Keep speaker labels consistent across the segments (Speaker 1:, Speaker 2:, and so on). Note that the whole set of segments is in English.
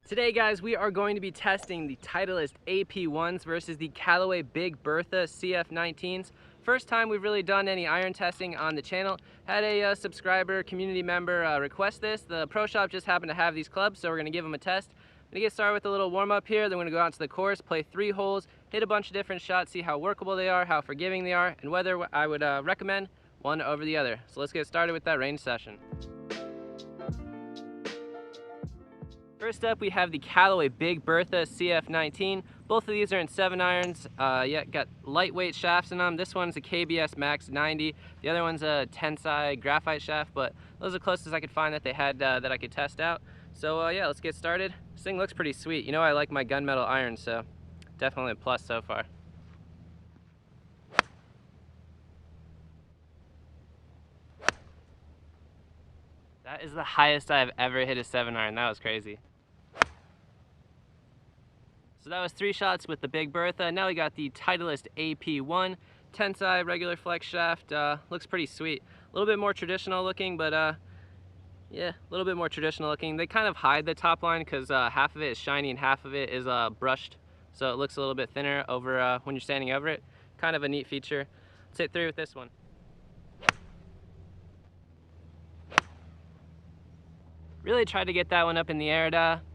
Speaker 1: Today guys, we are going to be testing the Titleist AP1s versus the Callaway Big Bertha CF19s. First time we've really done any iron testing on the channel. Had a subscriber, community member request this. The pro shop just happened to have these clubs, so we're going to give them a test. I'm going to get started with a little warm up here, then we're going to go out to the course, play 3 holes, hit a bunch of different shots, see how workable they are, how forgiving they are, and whether I would recommend one over the other. So let's get started with that range session. First up, we have the Callaway Big Bertha CF19. Both of these are in 7 irons. Got lightweight shafts in them. This one's a KBS Max 90. The other one's a Tensai graphite shaft, but those are the closest I could find that they had that I could test out. So yeah, let's get started. This thing looks pretty sweet. You know I like my gunmetal irons, so definitely a plus so far. That is the highest I've ever hit a 7 iron. That was crazy. So that was 3 shots with the Big Bertha. Now we got the Titleist AP1 Tensai regular flex shaft. Looks pretty sweet. A little bit more traditional looking, but yeah, a little bit more traditional looking. They kind of hide the top line because half of it is shiny and half of it is brushed, so it looks a little bit thinner over when you're standing over it. Kind of a neat feature. Let's hit 3 with this one. Really tried to get that one up in the air.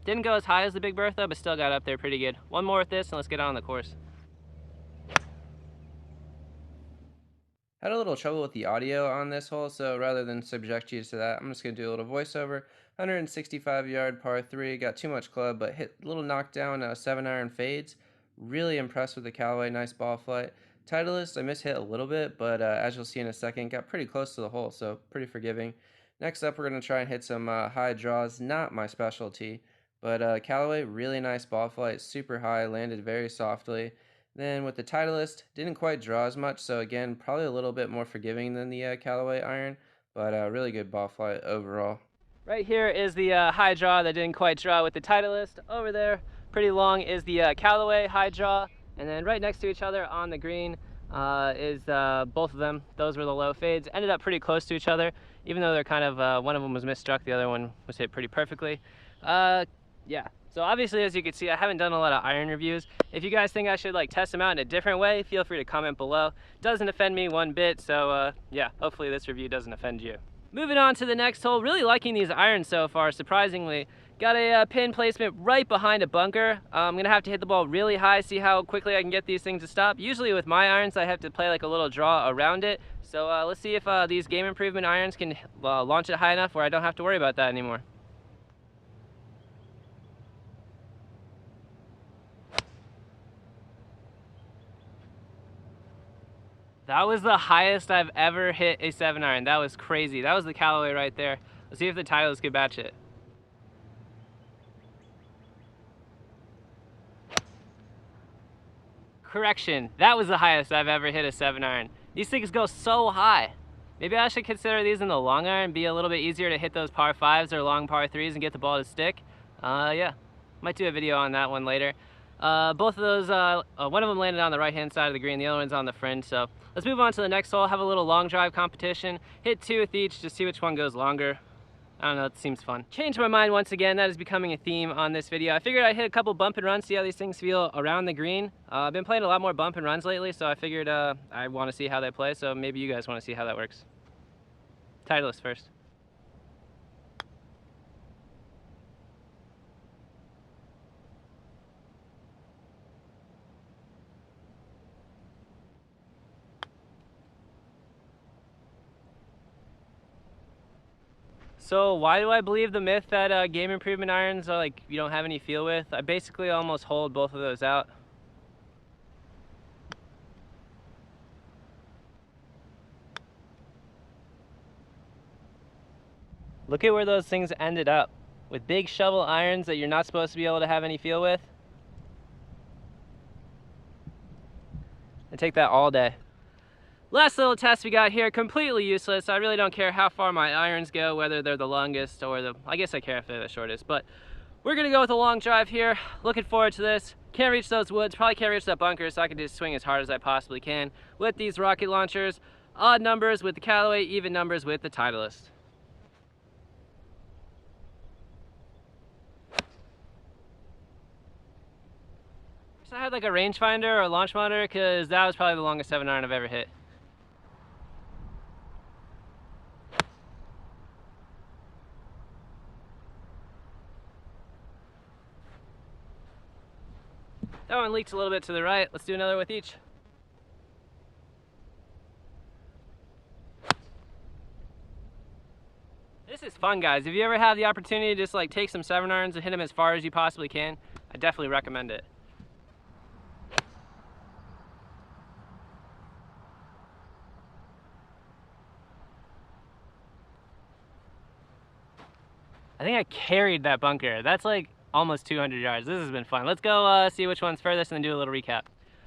Speaker 1: Didn't go as high as the Big Bertha, but still got up there pretty good. One more with this and let's get on the course. Had a little trouble with the audio on this hole, so rather than subject you to that, I'm just going to do a little voiceover. 165 yard par 3, got too much club, but hit a little knockdown 7 iron fades. Really impressed with the Callaway, nice ball flight. Titleist, I mishit a little bit, but as you'll see in a second, got pretty close to the hole, so pretty forgiving. Next up, we're going to try and hit some high draws, not my specialty, but Callaway, really nice ball flight, super high, landed very softly. Then with the Titleist, didn't quite draw as much, so again, probably a little bit more forgiving than the Callaway iron, but really good ball flight overall. Right here is the high draw that didn't quite draw with the Titleist. Over there, pretty long, is the Callaway high draw, and then right next to each other on the green is both of them. Those were the low fades. Ended up pretty close to each other, even though they're kind of, one of them was misstruck, the other one was hit pretty perfectly. Yeah, so obviously, as you can see, I haven't done a lot of iron reviews. If you guys think I should like test them out in a different way, feel free to comment below. Doesn't offend me one bit, so yeah, hopefully this review doesn't offend you. Moving on to the next hole, really liking these irons so far, surprisingly. Got a pin placement right behind a bunker. I'm gonna have to hit the ball really high, see how quickly I can get these things to stop. Usually with my irons, I have to play like a little draw around it. So let's see if these game improvement irons can launch it high enough where I don't have to worry about that anymore. That was the highest I've ever hit a 7 iron. That was crazy. That was the Callaway right there. Let's see if the Titleist could match it. Correction, that was the highest I've ever hit a 7 iron. These things go so high. Maybe I should consider these in the long iron, be a little bit easier to hit those par 5s or long par 3s and get the ball to stick. Yeah, might do a video on that one later. Both of those, one of them landed on the right hand side of the green, the other one's on the fringe. So let's move on to the next hole, have a little long drive competition. Hit 2 with each, just see which one goes longer. I don't know, it seems fun. Changed my mind once again, that is becoming a theme on this video. I figured I'd hit a couple bump and runs, see how these things feel around the green. I've been playing a lot more bump and runs lately, so I figured I want to see how they play, so maybe you guys want to see how that works. Titleist first. So why do I believe the myth that game improvement irons are like you don't have any feel with? I basically almost hold both of those out. Look at where those things ended up. With big shovel irons that you're not supposed to be able to have any feel with. I take that all day. Last little test we got here, completely useless. I really don't care how far my irons go, whether they're the longest or I guess I care if they're the shortest, but we're gonna go with a long drive here. Looking forward to this. Can't reach those woods, probably can't reach that bunker, so I can just swing as hard as I possibly can with these rocket launchers. Odd numbers with the Callaway, even numbers with the Titleist.
Speaker 2: I had like a rangefinder or a launch monitor because that was probably the longest 7-iron I've ever hit. That one leaks a little bit to the right. Let's do another with each. This is fun, guys. If you ever have the opportunity to just like take some 7-irons and hit them as far as you possibly can, I definitely recommend it. I think I carried that bunker. That's like almost 200 yards. This has been fun. Let's go see which one's furthest and then do a little recap.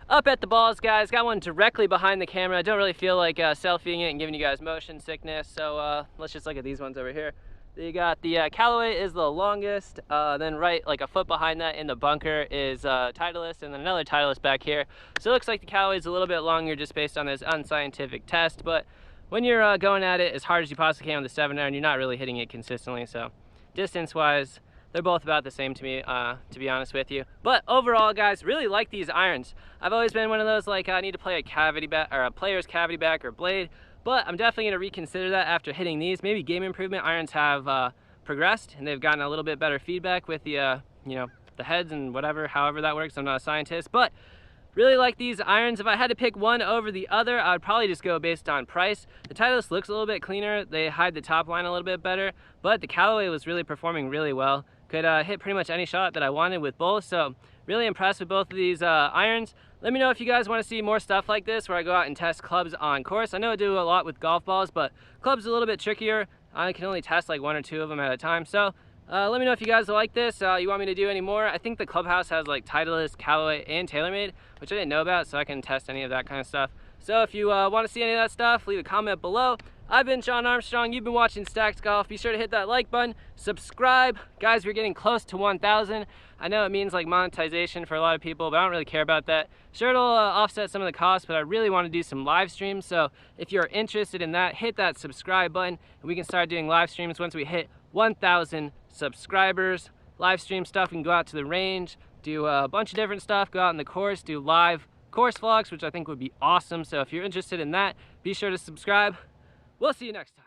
Speaker 2: Up at the balls, guys. Got one directly behind the camera. I don't really feel like selfieing it and giving you guys motion sickness, so let's just look at these ones over here. You got the Callaway is the longest, then right like a foot behind that in the bunker is Titleist, and then another Titleist back here. So it looks like the Callaway is a little bit longer just based on this unscientific test, but when you're going at it as hard as you possibly can with the 7-iron, you're not really hitting it consistently, so distance-wise, they're both about the same to me, to be honest with you. But overall, guys, really like these irons. I've always been one of those, like, I need to play a cavity back, or a player's cavity back or blade, but I'm definitely gonna reconsider that after hitting these. Maybe game improvement irons have progressed, and they've gotten a little bit better feedback with the, you know, the heads and whatever, however that works. I'm not a scientist, but really like these irons. If I had to pick one over the other, I would probably just go based on price. The Titleist looks a little bit cleaner. They hide the top line a little bit better, but the Callaway was really performing really well. Could hit pretty much any shot that I wanted with both, so really impressed with both of these irons. Let me know if you guys want to see more stuff like this where I go out and test clubs on course. I know I do a lot with golf balls, but clubs are a little bit trickier. I can only test like 1 or 2 of them at a time, so let me know if you guys like this. You want me to do any more? I think the clubhouse has like Titleist, Callaway, and TaylorMade, which I didn't know about, so I can test any of that kind of stuff. So if you want to see any of that stuff, leave a comment below. I've been Sean Armstrong. You've been watching Stacked Golf. Be sure to hit that like button, subscribe. Guys, we're getting close to 1,000. I know it means like monetization for a lot of people, but I don't really care about that. Sure, it'll offset some of the costs, but I really want to do some live streams. So if you're interested in that, hit that subscribe button, and we can start doing live streams once we hit 1,000 subscribers. Live stream stuff, we can go out to the range, do a bunch of different stuff, go out in the course, do live course vlogs, which I think would be awesome. So if you're interested in that, be sure to subscribe. We'll see you next time.